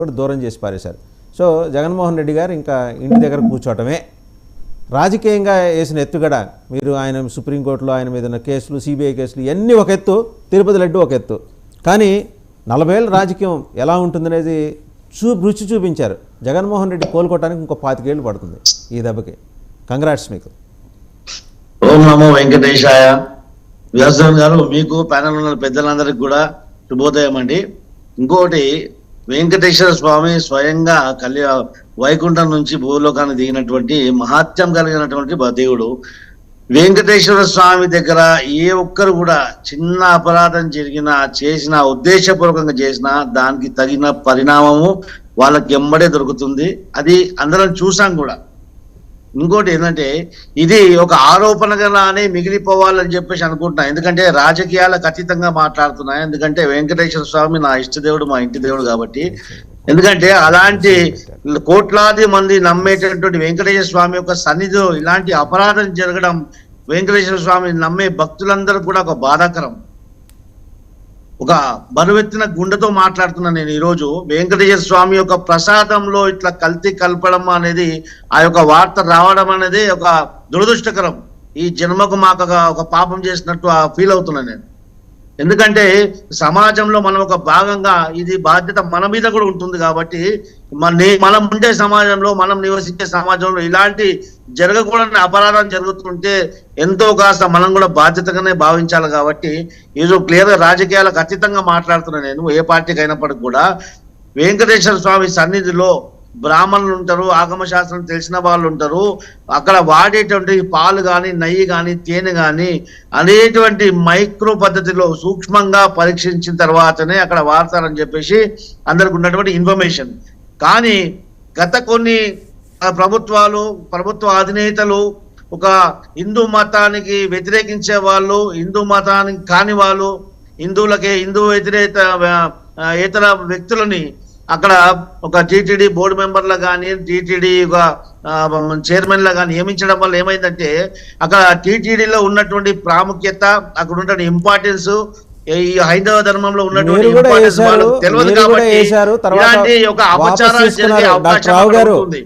కూడా దూరం చేసి పారేశారు. సో జగన్మోహన్ రెడ్డి గారు ఇంకా ఇంటి దగ్గర కూర్చోవటమే రాజకీయంగా వేసిన ఎత్తుగడ. మీరు ఆయన సుప్రీంకోర్టులో ఆయన మీద ఉన్న కేసులు, సిబిఐ కేసులు ఇవన్నీ ఒక ఎత్తు, తిరుపతి లడ్డు ఒక ఎత్తు. కానీ 40 ఏళ్ళ రాజకీయం ఎలా ఉంటుందనేది రుచి చూపించారు. జగన్మోహన్ రెడ్డి కోలుకోవడానికి ఇంకో 25 ఏళ్ళు పడుతుంది ఈ దెబ్బకి. కంగ్రాట్స్ మీకు. ఓం నమో వెంకటేశాయ. వ్యాసరావు గారు, మీకు ప్యానల్ ఉన్న పెద్దలందరికీ కూడా శుభోదయం అండి. ఇంకోటి, వెంకటేశ్వర స్వామి స్వయంగా వైకుంఠం నుంచి భూలోకాన్ని దిగినటువంటి మహాత్యం కలిగినటువంటి దేవుడు. వెంకటేశ్వర స్వామి దగ్గర ఏ ఒక్కరు కూడా చిన్న అపరాధం జరిగినా, చేసినా, ఉద్దేశపూర్వకంగా చేసినా దానికి తగిన పరిణామము వాళ్ళకి ఎంబడే దొరుకుతుంది. అది అందరం చూసాం కూడా. ఇంకోటి ఏంటంటే, ఇది ఒక ఆరోపణగానే మిగిలిపోవాలని చెప్పేసి అనుకుంటున్నా. ఎందుకంటే రాజకీయాలకు అతీతంగా మాట్లాడుతున్నా. ఎందుకంటే వెంకటేశ్వర స్వామి నా ఇష్టదేవుడు, మా ఇంటి దేవుడు కాబట్టి. ఎందుకంటే అలాంటి కోట్లాది మంది నమ్మేటటువంటి వెంకటేశ్వర స్వామి యొక్క సన్నిధిలో ఇలాంటి అపరాధం జరగడం వెంకటేశ్వర స్వామిని నమ్మే భక్తులందరూ కూడా ఒక బాధాకరం. ఒక బరువెత్తిన గుండెతో మాట్లాడుతున్నా నేను ఈరోజు. వెంకటేశ్వర స్వామి యొక్క ప్రసాదంలో ఇట్లా కల్తీ కలపడం అనేది, ఆ యొక్క వార్త రావడం అనేది ఒక దురదృష్టకరం. ఈ జన్మకు మాకు ఒక పాపం చేసినట్టు ఫీల్ అవుతున్నా నేను. ఎందుకంటే సమాజంలో మనం ఒక భాగంగా, ఇది బాధ్యత మన మీద కూడా ఉంటుంది కాబట్టి, మనం ఉండే సమాజంలో, మనం నివసించే సమాజంలో ఇలాంటి జరగకూడని అపరాధం జరుగుతుంటే ఎంతో కాస్త మనం కూడా బాధ్యతగానే భావించాలి. కాబట్టి ఈరోజు క్లియర్గా రాజకీయాలకు అతీతంగా మాట్లాడుతున్నా నేను. ఏ పార్టీకి అయినప్పటికీ కూడా వెంకటేశ్వర స్వామి సన్నిధిలో బ్రాహ్మణులు ఉంటారు, ఆగమ శాస్త్రం తెలిసిన వాళ్ళు ఉంటారు. అక్కడ వాడేటువంటి పాలు కానీ, నెయ్యి కానీ, తేనె కానీ అనేటువంటి మైక్రో పద్ధతిలో సూక్ష్మంగా పరీక్షించిన తర్వాతనే అక్కడ వాడతారని చెప్పేసి అందరికి ఉన్నటువంటి ఇన్ఫర్మేషన్. కానీ గత కొన్ని ప్రభుత్వ అధినేతలు ఒక హిందూ మతానికి వ్యతిరేకించే వాళ్ళు, హిందూ మతానికి కాని వాళ్ళు, హిందూ ఇతర వ్యక్తులని అక్కడ ఒక టీటీడీ బోర్డు మెంబర్లు కానీ, టీటీడీ ఒక చైర్మన్లు కానీ నియమించడం వల్ల ఏమైందంటే, అక్కడ టీటీడీలో ఉన్నటువంటి ప్రాముఖ్యత, అక్కడ ఉన్నటువంటి ఇంపార్టెన్స్, ఈ హైందవ ధర్మంలో ఉన్నటువంటి ఇంపార్టెన్స్ వాళ్ళకి తెలియదు కాబట్టి ఇలాంటి ఒక అపచారాలు జరిగే అవకాశం ఉంది.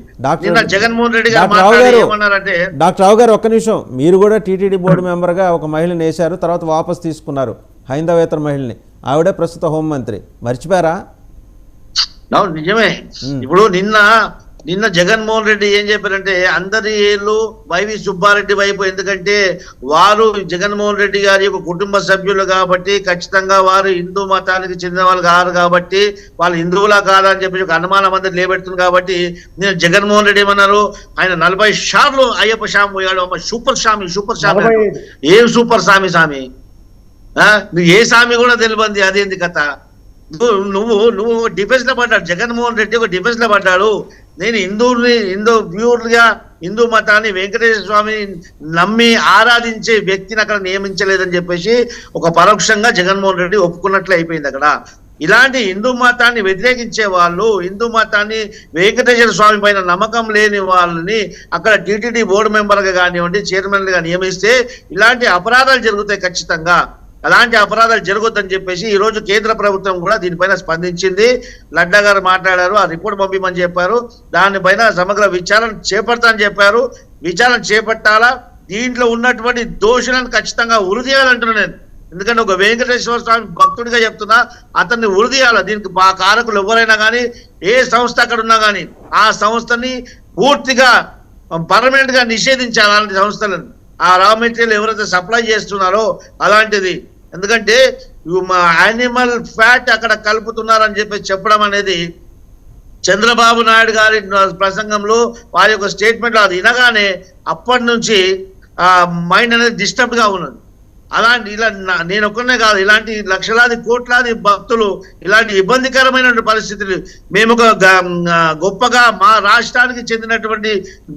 నిన్న జగన్మోహన్ రెడ్డి గారు మాట్లాడి ఏమన్నారంటే, డాక్టర్ రావు గారు ఒక్క నిమిషం, మీరు కూడా టీటీడీ బోర్డు మెంబర్గా ఒక మహిళని వేశారు, తర్వాత వాపసు తీసుకున్నారు, హైందవేతర మహిళని. ఆవిడే ప్రస్తుత హోంమంత్రి. మర్చిపోయారా? నిజమే. ఇప్పుడు నిన్న జగన్మోహన్ రెడ్డి ఏం చెప్పారంటే, అందరి ఏళ్ళు వైవి సుబ్బారెడ్డి వైపు. ఎందుకంటే వారు జగన్మోహన్ రెడ్డి గారి యొక్క కుటుంబ సభ్యులు కాబట్టి, ఖచ్చితంగా వారు హిందూ మతానికి చెందిన వాళ్ళు కాదు కాబట్టి, వాళ్ళు హిందువులా కాదని చెప్పి ఒక అనుమానం అందరు లేబెడుతుంది. కాబట్టి నేను జగన్మోహన్ రెడ్డి ఏమన్నారు, ఆయన 40 సార్లు అయ్యప్ప స్వామి పోయాడు. సూపర్ స్వామి ఏం సూపర్ స్వామి నువ్వు ఏ స్వామి కూడా తెలియంది, అదేంది కథ? నువ్వు డిఫెన్స్ లో పడ్డాడు. జగన్మోహన్ రెడ్డి ఒక డిఫెన్స్ లో పడ్డాడు. నేను హిందూ మతాన్ని, వెంకటేశ్వర స్వామిని నమ్మి ఆరాధించే వ్యక్తిని అక్కడ నియమించలేదని చెప్పేసి ఒక పరోక్షంగా జగన్మోహన్ రెడ్డి ఒప్పుకున్నట్లు అయిపోయింది అక్కడ. ఇలాంటి హిందూ మతాన్ని వ్యతిరేకించే వాళ్ళు, హిందూ మతాన్ని, వెంకటేశ్వర స్వామి పైన నమ్మకం లేని వాళ్ళని అక్కడ టీటీడీ బోర్డు మెంబర్గా కానివ్వండి, చైర్మన్గా నియమిస్తే ఇలాంటి అపరాధాలు జరుగుతాయి ఖచ్చితంగా. అలాంటి అపరాధాలు జరగొద్దని చెప్పేసి ఈరోజు కేంద్ర ప్రభుత్వం కూడా దీనిపైన స్పందించింది. లడ్డా గారు మాట్లాడారు, ఆ రిపోర్ట్ పంపిమని చెప్పారు. దానిపైన సమగ్ర విచారణ చేపడతానని చెప్పారు. విచారణ చేపట్టాలా, దీంట్లో ఉన్నటువంటి దోషులను ఖచ్చితంగా ఉరిదీయాలంటున్నాను నేను. ఎందుకంటే ఒక వెంకటేశ్వర స్వామి భక్తుడిగా చెప్తున్నా, అతన్ని ఉరిదీయాల. దీనికి కారకులు ఎవరైనా కానీ, ఏ సంస్థ అక్కడ ఉన్నా కానీ ఆ సంస్థని పూర్తిగా పర్మనెంట్ గా నిషేధించాలి. అలాంటి సంస్థలను, ఆ రా మెటీరియల్ ఎవరైతే సప్లై చేస్తున్నారో అలాంటిది. ఎందుకంటే యానిమల్ ఫ్యాట్ అక్కడ కలుపుతున్నారని చెప్పి చెప్పడం అనేది చంద్రబాబు నాయుడు గారి ప్రసంగంలో, వారి యొక్క స్టేట్మెంట్ అది వినగానే అప్పటి నుంచి మైండ్ అనేది డిస్టర్బ్ గా ఉన్నది. ఇలా నేను ఒక్కనే కాదు, ఇలాంటి లక్షలాది కోట్లాది భక్తులు ఇలాంటి ఇబ్బందికరమైన పరిస్థితులు. మేము ఒక గొప్పగా మా రాష్ట్రానికి చెందినటువంటి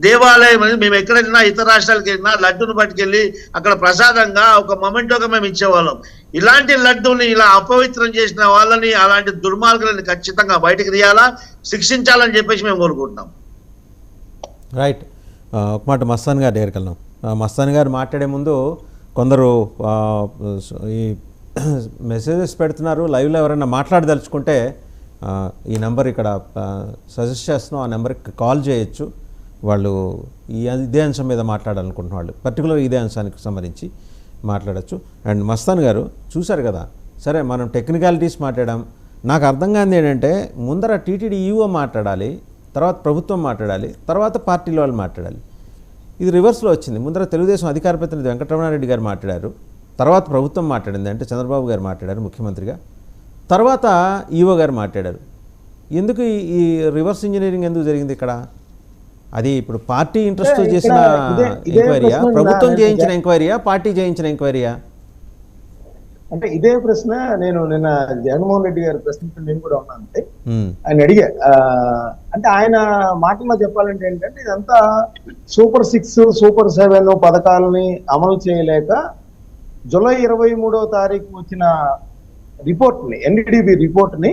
దేవాలయం అని మేము ఎక్కడైనా ఇతర రాష్ట్రాలకు వెళ్ళినా లడ్డును పట్టుకెళ్ళి అక్కడ ప్రసాదంగా ఒక మొమెంటోగా మేము ఇచ్చేవాళ్ళం. ఇలాంటి లడ్డూని ఇలా అపవిత్రం చేసిన వాళ్ళని, అలాంటి దుర్మార్గులని ఖచ్చితంగా బయటకు తీయాలా, శిక్షించాలని చెప్పేసి మేము కోరుకుంటున్నాం. రైట్. ఒక మాట మస్తాన్ గారి దగ్గరికి వెళ్దాం. మస్తాన్ గారు మాట్లాడే ముందు కొందరు ఈ మెసేజెస్ పెడుతున్నారు. లైవ్లో ఎవరైనా మాట్లాడదలుచుకుంటే ఈ నెంబర్ ఇక్కడ సజెస్ట్ చేస్తున్నాం, ఆ నెంబర్కి కాల్ చేయొచ్చు. వాళ్ళు ఇదే అంశం మీద మాట్లాడాలనుకుంటున్న వాళ్ళు పర్టికులర్ ఇదే అంశానికి సంబంధించి మాట్లాడచ్చు. అండ్ మస్తాన్ గారు చూశారు కదా, సరే మనం టెక్నికాలిటీస్ మాట్లాడాం. నాకు అర్థం కానిది ఏంటంటే ముందర టీటీడీ ఈఓ మాట్లాడాలి, తర్వాత ప్రభుత్వం మాట్లాడాలి, తర్వాత పార్టీల వాళ్ళు మాట్లాడాలి. ఇది రివర్స్లో వచ్చింది. ముందర తెలుగుదేశం అధికార ప్రతినిధి వెంకటరమణారెడ్డి గారు మాట్లాడారు, తర్వాత ప్రభుత్వం మాట్లాడింది, అంటే చంద్రబాబు గారు మాట్లాడారు ముఖ్యమంత్రిగా, తర్వాత ఈఓ గారు మాట్లాడారు. ఎందుకు ఈ రివర్స్ ఇంజనీరింగ్ ఎందుకు జరిగింది ఇక్కడ? అది ఇప్పుడు పార్టీ ఇంట్రెస్ట్తో చేసిన ఎంక్వైరీయా, ప్రభుత్వం చేయించిన ఎంక్వైరీయా, పార్టీ చేయించిన ఎంక్వైరీయా? అంటే ఇదే ప్రశ్న నేను నిన్న జగన్మోహన్ రెడ్డి గారి ప్రశ్న నేను కూడా ఉన్నాను. అంటే ఆయన అడిగా, అంటే ఆయన మాటల్లో చెప్పాలంటే ఏంటంటే ఇదంతా సూపర్ 6 సూపర్ 7 పథకాలని అమలు చేయలేక జూలై 23వ తారీఖు వచ్చిన రిపోర్ట్ని, ఎన్డీడీబీ రిపోర్ట్ని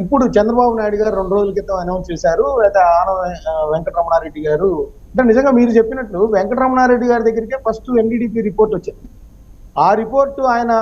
ఇప్పుడు చంద్రబాబు నాయుడు గారు 2 రోజుల క్రితం అనౌన్స్ చేశారు. లేదా వెంకటరమణారెడ్డి గారు, అంటే నిజంగా మీరు చెప్పినట్లు వెంకటరమణారెడ్డి గారి దగ్గరికే ఫస్ట్ ఎన్డీడీబీ రిపోర్ట్ వచ్చింది. ఆ రిపోర్టు ఆయన